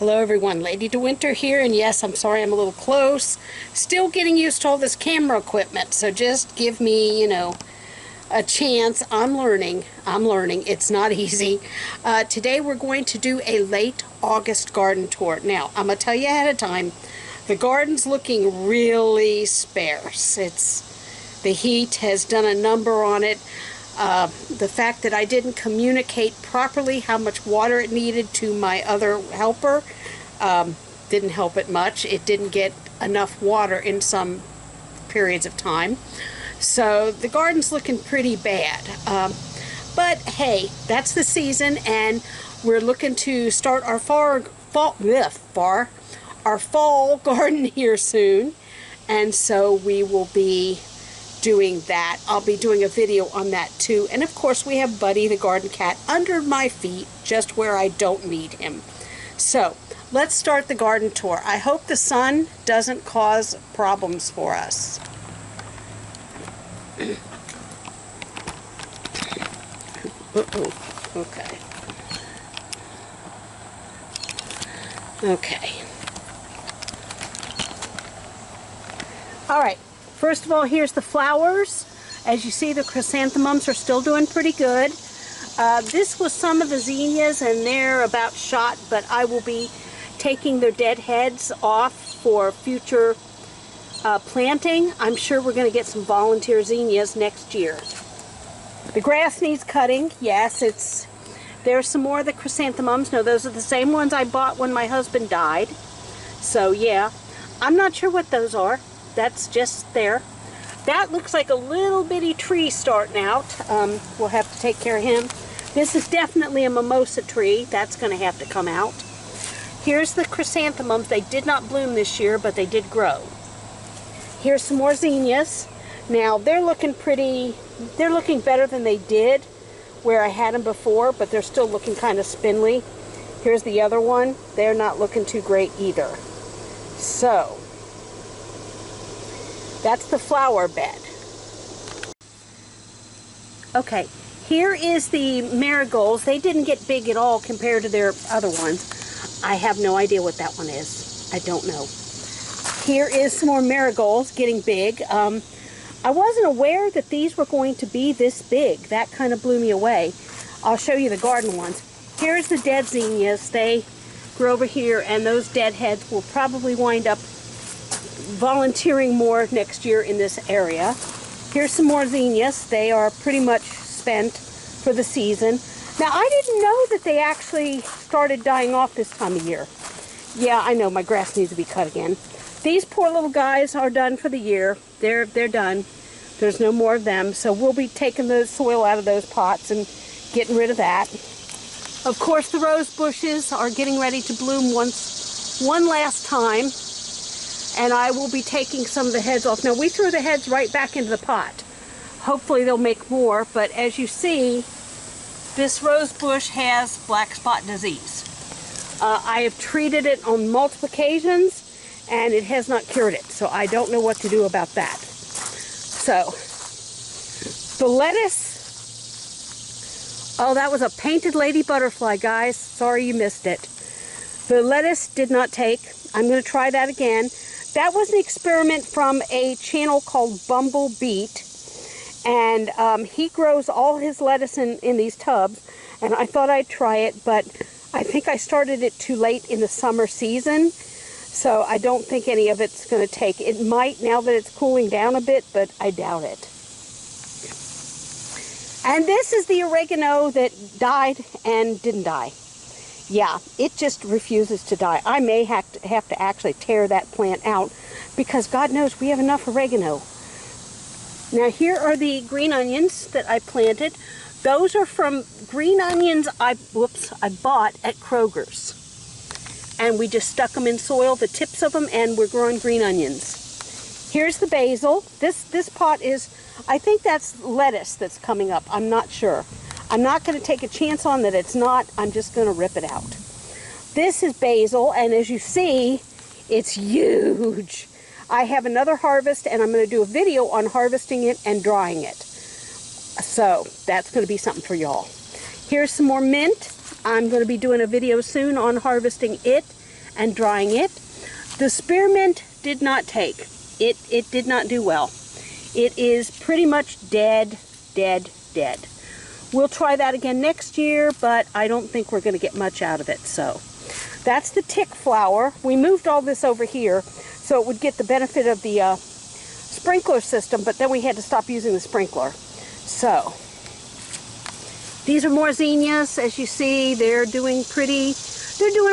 Hello everyone, LadyDewinter here, and yes, I'm sorry I'm a little close. Still getting used to all this camera equipment, so just give me, a chance. I'm learning. It's not easy. Today we're going to do a late August garden tour. Now, I'm going to tell you ahead of time, the garden's looking really sparse. The heat has done a number on it. The fact that I didn't communicate properly how much water it needed to my other helper didn't help it much. It didn't get enough water in some periods of time. So the garden's looking pretty bad. But hey, that's the season, and we're looking to start our fall garden here soon. And so we will be doing that. I'll be doing a video on that too. And of course we have Buddy the garden cat under my feet, just where I don't need him. So let's start the garden tour. I hope the sun doesn't cause problems for us. Okay. All right. First of all, here's the flowers. As you see, the chrysanthemums are still doing pretty good. This was some of the zinnias, and they're about shot, but I will be taking their dead heads off for future planting. I'm sure we're going to get some volunteer zinnias next year. The grass needs cutting. Yes, there's some more of the chrysanthemums. No, those are the same ones I bought when my husband died. So yeah, I'm not sure what those are. That's just there. That looks like a little bitty tree starting out. We'll have to take care of him. This is definitely a mimosa tree. That's going to have to come out. Here's the chrysanthemums. They did not bloom this year, but they did grow. Here's some more zinnias. Now, they're looking better than they did where I had them before, but they're still looking kind of spindly. Here's the other one. They're not looking too great either. So that's the flower bed. Okay, here is the marigolds. They didn't get big at all compared to their other ones. I have no idea what that one is. I don't know. Here is some more marigolds getting big. I wasn't aware that these were going to be this big. That kind of blew me away. I'll show you the garden ones. Here's the dead zinnias. They grew over here, and those dead heads will probably wind up volunteering more next year in this area. Here's some more zinnias. They are pretty much spent for the season. Now, I didn't know that they actually started dying off this time of year. Yeah, I know, my grass needs to be cut again. These poor little guys are done for the year. They're done. There's no more of them, so we'll be taking the soil out of those pots and getting rid of that. Of course, the rose bushes are getting ready to bloom one last time. And I will be taking some of the heads off. Now, we threw the heads right back into the pot. Hopefully they'll make more, but as you see, this rose bush has black spot disease. I have treated it on multiple occasions, and it has not cured it, so I don't know what to do about that. So, the lettuce, oh, that was a painted lady butterfly, guys. Sorry you missed it. The lettuce did not take. I'm going to try that again. That was an experiment from a channel called Bumble Beet, and he grows all his lettuce in these tubs, and I thought I'd try it, but I think I started it too late in the summer season, so I don't think any of it's going to take. It might now that it's cooling down a bit, but I doubt it. And this is the oregano that died and didn't die. Yeah, it just refuses to die. I may have to actually tear that plant out because God knows we have enough oregano. Now here are the green onions that I planted. Those are from green onions I bought at Kroger's. And we just stuck them in soil, the tips of them, and we're growing green onions. Here's the basil. This pot is, I think that's lettuce that's coming up. I'm not sure. I'm not going to take a chance on that it's not. I'm just going to rip it out. This is basil, and as you see, it's huge. I have another harvest, and I'm going to do a video on harvesting it and drying it. So that's going to be something for y'all. Here's some more mint. I'm going to be doing a video soon on harvesting it and drying it. The spearmint did not take. It did not do well. It is pretty much dead, dead, dead. We'll try that again next year, but I don't think we're going to get much out of it. So that's the tick flower. We moved all this over here so it would get the benefit of the sprinkler system, but then we had to stop using the sprinkler. So these are more zinnias. As you see, they're doing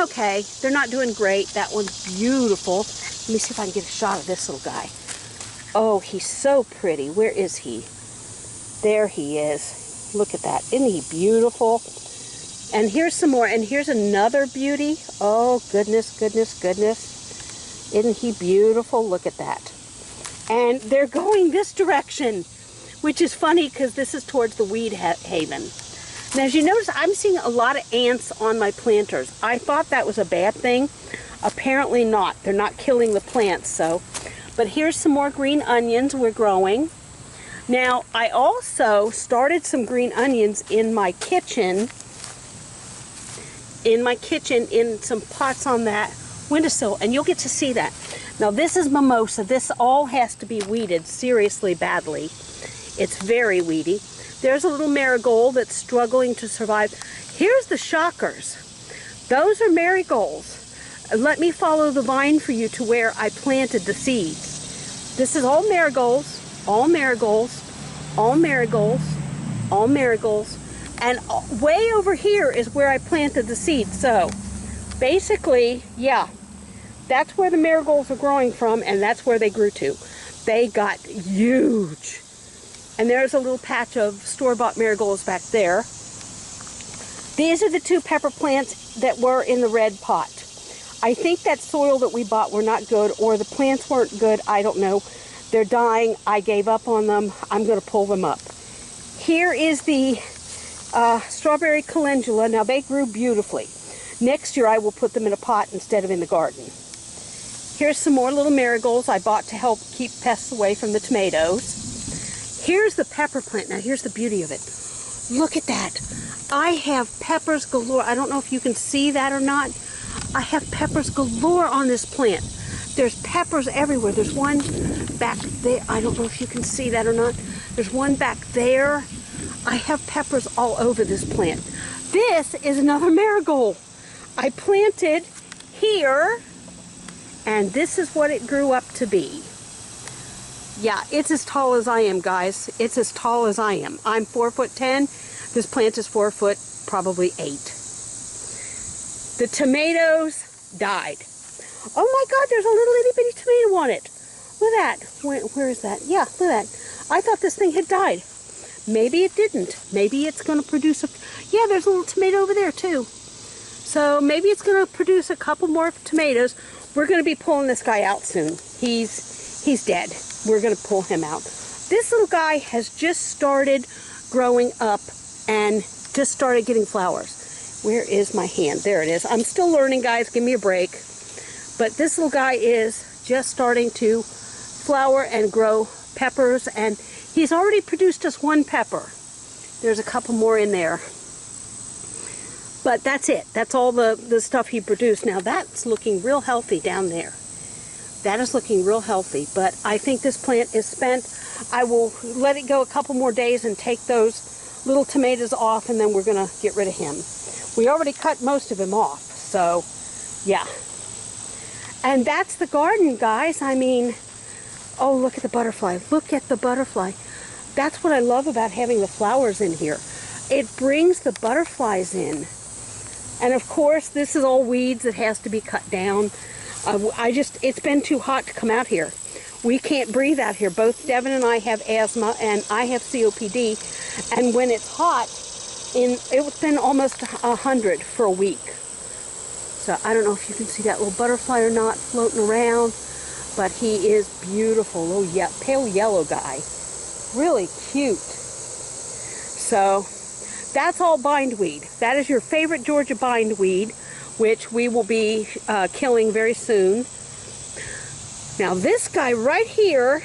okay. They're not doing great. That one's beautiful. Let me see if I can get a shot of this little guy. Oh, he's so pretty. Where is he? There he is. Look at that. Isn't he beautiful? And here's some more. And here's another beauty. Oh, goodness, goodness, goodness. Isn't he beautiful? Look at that. And they're going this direction, which is funny because this is towards the weed haven. Now, as you notice, I'm seeing a lot of ants on my planters. I thought that was a bad thing. Apparently not. They're not killing the plants, so. But here's some more green onions we're growing. Now, I also started some green onions in my kitchen. In some pots on that windowsill, and you'll get to see that. Now, this is mimosa. This all has to be weeded seriously badly. It's very weedy. There's a little marigold that's struggling to survive. Here's the shockers. Those are marigolds. Let me follow the vine for you to where I planted the seeds. This is all marigolds. All marigolds, all marigolds, all marigolds, and way over here is where I planted the seeds. So basically, yeah, that's where the marigolds are growing from, and that's where they grew to. They got huge. And there's a little patch of store-bought marigolds back there. These are the two pepper plants that were in the red pot. I think that soil that we bought were not good, or the plants weren't good. I don't know. They're dying. I gave up on them. I'm going to pull them up. Here is the strawberry calendula. Now, they grew beautifully. Next year, I will put them in a pot instead of in the garden. Here's some more little marigolds I bought to help keep pests away from the tomatoes. Here's the pepper plant. Now, here's the beauty of it. Look at that. I have peppers galore. I don't know if you can see that or not. I have peppers galore on this plant. There's peppers everywhere. There's one back there. I don't know if you can see that or not. There's one back there. I have peppers all over this plant. This is another marigold I planted here, and this is what it grew up to be. Yeah, it's as tall as I am, guys. It's as tall as I am. I'm 4'10". This plant is 4 foot, probably 8. The tomatoes died. Oh my God, there's a little itty bitty tomato on it. Look at that. Where is that? Yeah, look at that. I thought this thing had died. Maybe it didn't. Maybe it's going to produce a... Yeah, there's a little tomato over there too. So maybe it's going to produce a couple more tomatoes. We're going to be pulling this guy out soon. He's dead. We're going to pull him out. This little guy has just started growing up and just started getting flowers. Where is my hand? There it is. I'm still learning, guys. Give me a break. But this little guy is just starting to flower and grow peppers, and he's already produced us one pepper. There's a couple more in there. But that's it. That's all the stuff he produced. Now that's looking real healthy down there. That is looking real healthy. But I think this plant is spent. I will let it go a couple more days and take those little tomatoes off, and then we're going to get rid of him. We already cut most of him off. So, yeah. And that's the garden, guys. I mean, oh, look at the butterfly. Look at the butterfly. That's what I love about having the flowers in here. It brings the butterflies in. And of course, this is all weeds that has to be cut down. It's been too hot to come out here. We can't breathe out here. Both Devin and I have asthma, and I have COPD. And when it's hot, it's been almost 100 for a week. So I don't know if you can see that little butterfly or not floating around, but he is beautiful. Oh yeah, pale yellow guy. Really cute. So that's all bindweed. That is your favorite Georgia bindweed, which we will be killing very soon. Now this guy right here,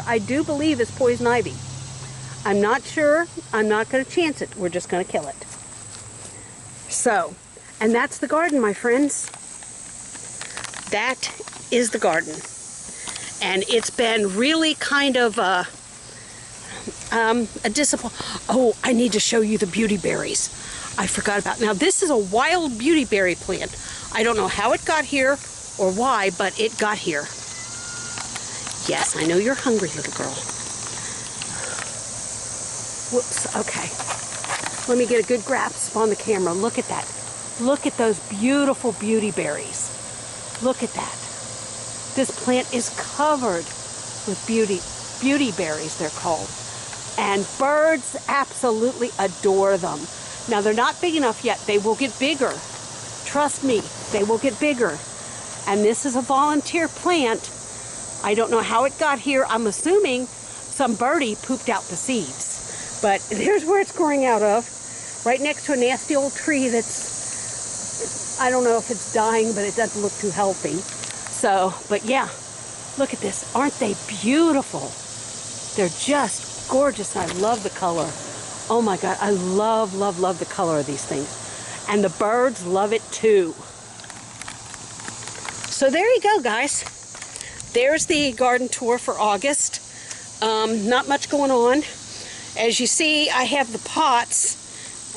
I do believe is poison ivy. I'm not sure. I'm not going to chance it. We're just going to kill it. So, and that's the garden, my friends. that is the garden. And it's been really kind of a disappointment. Oh, I need to show you the beauty berries. I forgot about. Now, this is a wild beauty berry plant. I don't know how it got here or why, but it got here. Yes, I know you're hungry, little girl. Whoops, okay. Let me get a good grasp on the camera. Look at that. Look at those beautiful beauty berries. Look at that. This plant is covered with beauty berries, they're called. And birds absolutely adore them. Now, they're not big enough yet. They will get bigger. Trust me, they will get bigger. And this is a volunteer plant. I don't know how it got here. I'm assuming some birdie pooped out the seeds. But there's where it's growing out of. Right next to a nasty old tree that's, I don't know if it's dying, but it doesn't look too healthy. So, but yeah, look at this. Aren't they beautiful? They're just gorgeous. I love the color. Oh my God, I love, love, love the color of these things. And the birds love it too. So there you go, guys. There's the garden tour for August. Not much going on. As you see, I have the pots,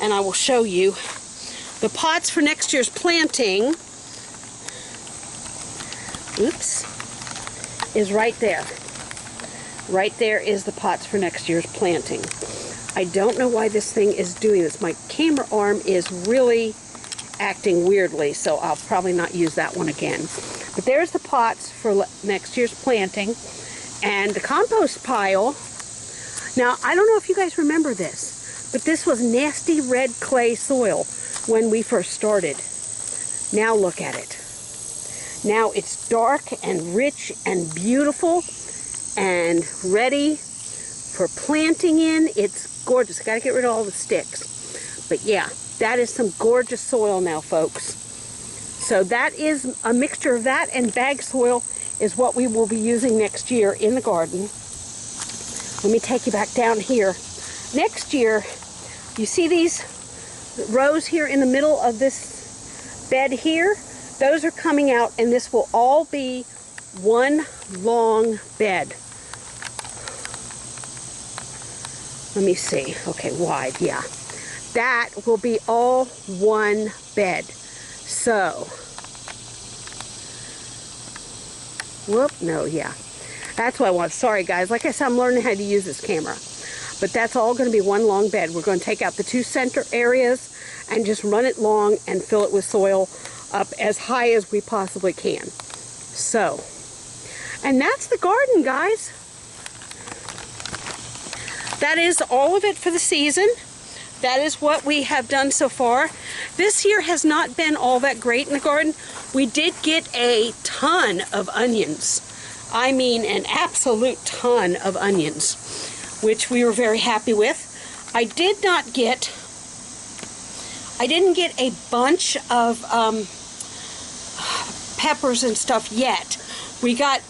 and I will show you. The pots for next year's planting, oops, is right there. Right there is the pots for next year's planting. I don't know why this thing is doing this. My camera arm is really acting weirdly, so I'll probably not use that one again. But there's the pots for next year's planting. And the compost pile. Now, I don't know if you guys remember this, but this was nasty red clay soil when we first started. Now look at it. Now it's dark and rich and beautiful and ready for planting in. It's gorgeous. I gotta get rid of all the sticks. But yeah, that is some gorgeous soil now, folks. So that is a mixture of that and bag soil is what we will be using next year in the garden. Let me take you back down here. Next year, you see these rows here in the middle of this bed here? Those are coming out, and this will all be one long bed. Let me see. Okay, wide, yeah. That will be all one bed. So, whoop, no, yeah. That's what I want. Sorry, guys. Like I said, I'm learning how to use this camera. But that's all going to be one long bed. We're going to take out the two center areas and just run it long and fill it with soil up as high as we possibly can. So, and that's the garden, guys. That is all of it for the season. That is what we have done so far. This year has not been all that great in the garden. We did get a ton of onions. I mean, an absolute ton of onions, which we were very happy with. I didn't get a bunch of peppers and stuff yet. We got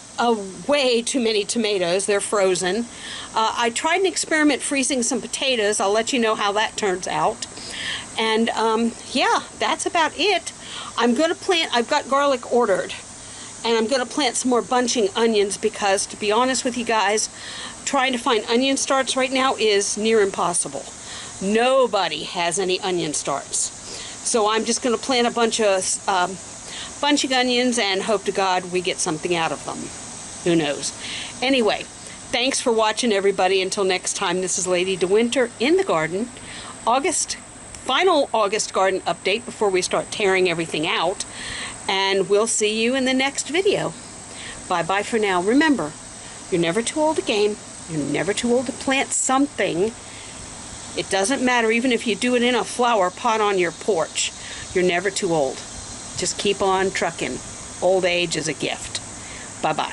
way too many tomatoes. They're frozen. I tried an experiment freezing some potatoes. I'll let you know how that turns out. And yeah, that's about it. I'm going to plant, I've got garlic ordered. And I'm going to plant some more bunching onions because, to be honest with you guys, trying to find onion starts right now is near impossible. Nobody has any onion starts. So I'm just going to plant a bunch of bunching onions and hope to God we get something out of them. Who knows? Anyway, thanks for watching, everybody. Until next time, this is Lady DeWinter in the garden. Final August garden update before we start tearing everything out. And we'll see you in the next video. Bye-bye for now. Remember, you're never too old to game. You're never too old to plant something. It doesn't matter even if you do it in a flower pot on your porch. You're never too old. Just keep on trucking. Old age is a gift. Bye-bye.